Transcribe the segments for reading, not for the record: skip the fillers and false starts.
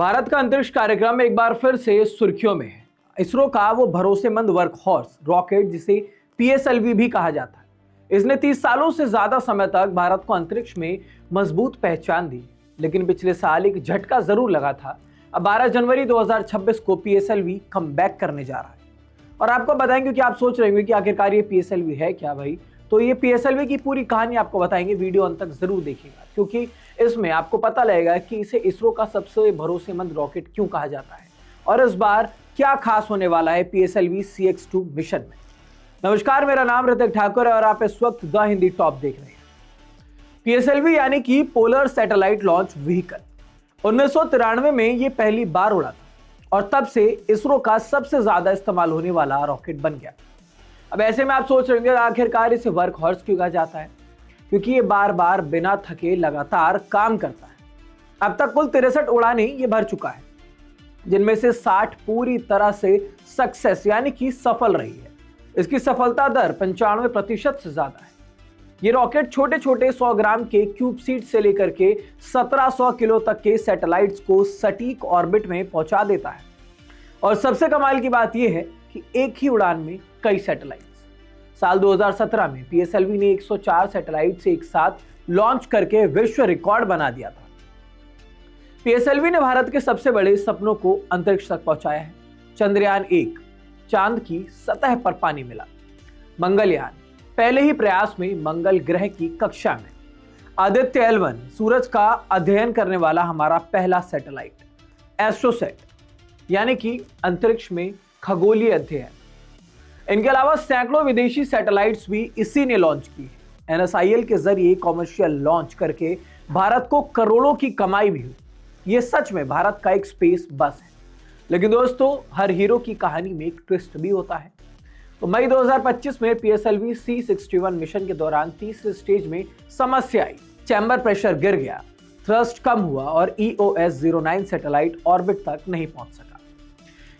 भारत का अंतरिक्ष कार्यक्रम एक बार फिर से सुर्खियों में है। इसरो का वो भरोसेमंद वर्कहॉर्स रॉकेट, जिसे पीएसएलवी भी कहा जाता है, इसने 30 सालों से ज्यादा समय तक भारत को अंतरिक्ष में मजबूत पहचान दी। लेकिन पिछले साल एक झटका जरूर लगा था। अब 12 जनवरी 2026 को पीएसएलवी कमबैक करने जा रहा है। और आपको बताएंगे कि आप सोच रहे होंगे कि आखिरकार ये पीएसएलवी है क्या भाई। तो ये पीएसएलवी की पूरी कहानी आपको बताएंगे, वीडियो अंत तक जरूर देखिएगा, क्योंकि इसमें आपको पता लगेगा कि इसे इसरो का सबसे भरोसेमंद रॉकेट क्यों कहा जाता है और इस बार क्या खास होने वाला है पीएसएलवी CX-2 मिशन में। नमस्कार, मेरा नाम ऋतिक ठाकुर है और आप इस वक्त द हिंदी टॉप देख रहे हैं। पीएसएलवी यानी कि पोलर सैटेलाइट लॉन्च व्हीकल 1993 में ये पहली बार उड़ा था और तब से इसरो का सबसे ज्यादा इस्तेमाल होने वाला रॉकेट बन गया। अब ऐसे में आप सोच रहे होंगे आखिरकार इसे वर्क हॉर्स क्यों कहा जाता है, क्योंकि ये बार बार बिना थके लगातार काम करता है। अब तक कुल 63 उड़ानें ये भर चुका है, जिनमें से 60 पूरी तरह से सक्सेस यानी कि सफल रही है। इसकी सफलता दर 95% से ज्यादा है। ये रॉकेट छोटे छोटे 100 ग्राम के क्यूब सीड से लेकर के 1700 किलो तक के सैटेलाइट्स को सटीक ऑर्बिट में पहुंचा देता है। और सबसे कमाल की बात यह है कि एक ही उड़ान में कई सैटेलाइट्स। साल 2017 में पीएसएलवी ने 104 सैटेलाइट से एक साथ लॉन्च करके विश्व रिकॉर्ड बना दिया था। पीएसएलवी ने भारत के सबसे बड़े सपनों को अंतरिक्ष तक पहुंचाया है। चंद्रयान 1 चांद की सतह पर पानी मिला। मंगलयान पहले ही प्रयास में मंगल ग्रह की कक्षा में। आदित्य L1 सूरज का अध्ययन करने वाला हमारा पहला सैटेलाइट। एस्ट्रोसेट यानी कि अंतरिक्ष में खगोलीय अध्ययन। इनके अलावा सैकड़ों विदेशी सैटेलाइट्स भी इसी ने लॉन्च की है। NSIL के जरिए कॉमर्शियल लॉन्च करके भारत को करोड़ों की कमाई भी हुई। ये सच में भारत का एक स्पेस बस है। लेकिन दोस्तों, हर हीरो की कहानी में एक ट्विस्ट भी होता है। तो मई 2025 में पीएसएलवी C61 मिशन के दौरान तीसरे स्टेज में समस्या आई। चैम्बर प्रेशर गिर गया, थ्रस्ट कम हुआ और EOS-09 सैटेलाइट ऑर्बिट तक नहीं पहुंच सका।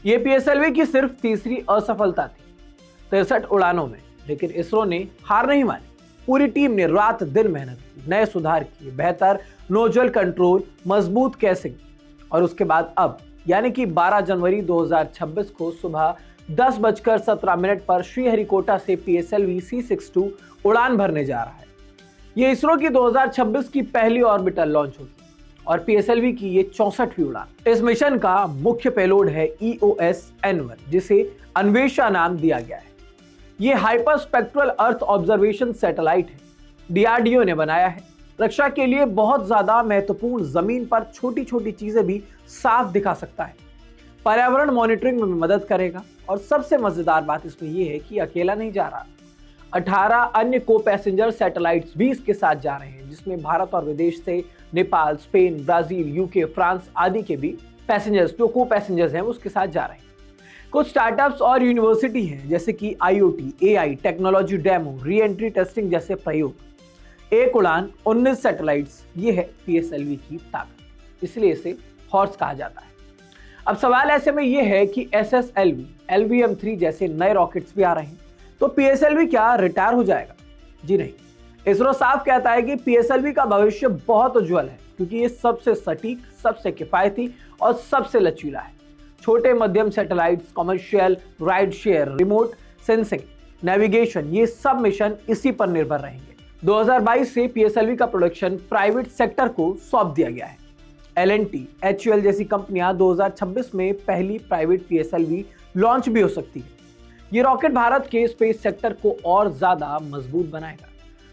यह पीएसएलवी की सिर्फ तीसरी असफलता थी 63 उड़ानों में। लेकिन इसरो ने हार नहीं मानी। पूरी टीम ने रात दिन मेहनत की, नए सुधार किए, बेहतर नोजल कंट्रोल, मजबूत कैसिंग। और उसके बाद अब यानी कि 12 जनवरी 2026 को सुबह 10:17 पर श्रीहरिकोटा से पीएसएलवी C62 उड़ान भरने जा रहा है। यह इसरो की 2026 की पहली ऑर्बिटल लॉन्च होगी और पीएसएलवी की ये 64वीं उड़ान। इस मिशन का मुख्य पेलोड है EOS-N1, जिसे अन्वेषा नाम दिया गया है। ये hyper spectral earth observation satellite है, DRDO ने बनाया है। रक्षा के लिए बहुत ज्यादा महत्वपूर्ण, जमीन पर छोटी छोटी चीजें भी साफ दिखा सकता है। पर्यावरण मॉनिटरिंग में मदद करेगा और सबसे मजेदार बात इसमें यह है कि अकेला नहीं जा रहा। 18 अन्य को पैसेंजर सैटेलाइट्स भी इसके साथ जा रहे हैं, जिसमें भारत और विदेश से Nepal, Spain, Brazil, UK, France आदि के भी पैसेंजर्स, जो को पैसेंजर्स हैं, उसके साथ जा रहे हैं। कुछ स्टार्टअप्स और यूनिवर्सिटी हैं, जैसे कि IoT, AI, technology demo, re entry testing जैसे प्रयोग। एक उड़ान 19 सैटेलाइट्स, ये है पीएसएलवी की ताकत, इसलिए इसे हॉर्स कहा जाता है। अब सवाल ऐसे में यह है कि SSLV, LVM-3 जैसे नए रॉकेट्स भी आ रहे हैं, तो पीएसएलवी क्या रिटायर हो जाएगा? जी नहीं। इसरो साफ कहता है कि पीएसएलवी का भविष्य बहुत उज्जवल है, क्योंकि ये सबसे सटीक, सबसे किफायती और सबसे लचीला है। छोटे मध्यम satellites, commercial, ride share, remote sensing, navigation, ये सब मिशन इसी पर निर्भर रहेंगे। 2022 से पीएसएलवी का प्रोडक्शन प्राइवेट सेक्टर को सौंप दिया गया है। L&T, HUL जैसी कंपनियां 2026 में पहली प्राइवेट पीएसएलवी लॉन्च भी हो सकती है। ये रॉकेट भारत के स्पेस सेक्टर को और ज्यादा मजबूत बनाएगा।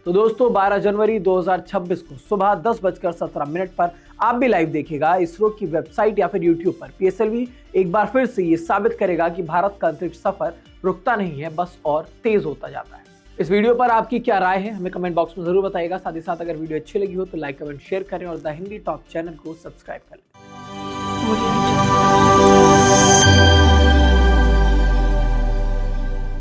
तो दोस्तों, 12 जनवरी 2026 को सुबह 10:17 पर आप भी लाइव देखिएगा। इसरो की वेबसाइट या फिर यूट्यूब पर पीएसएलवी एक बार फिर से ये साबित करेगा कि भारत का अंतरिक्ष सफर रुकता नहीं है, बस और तेज होता जाता है। इस वीडियो पर आपकी क्या राय है, हमें कमेंट बॉक्स में जरूर बताइएगा। साथ ही साथ अगर वीडियो अच्छी लगी हो तो लाइक, कमेंट, शेयर करें और द हिंदी टॉप चैनल को सब्सक्राइब करें।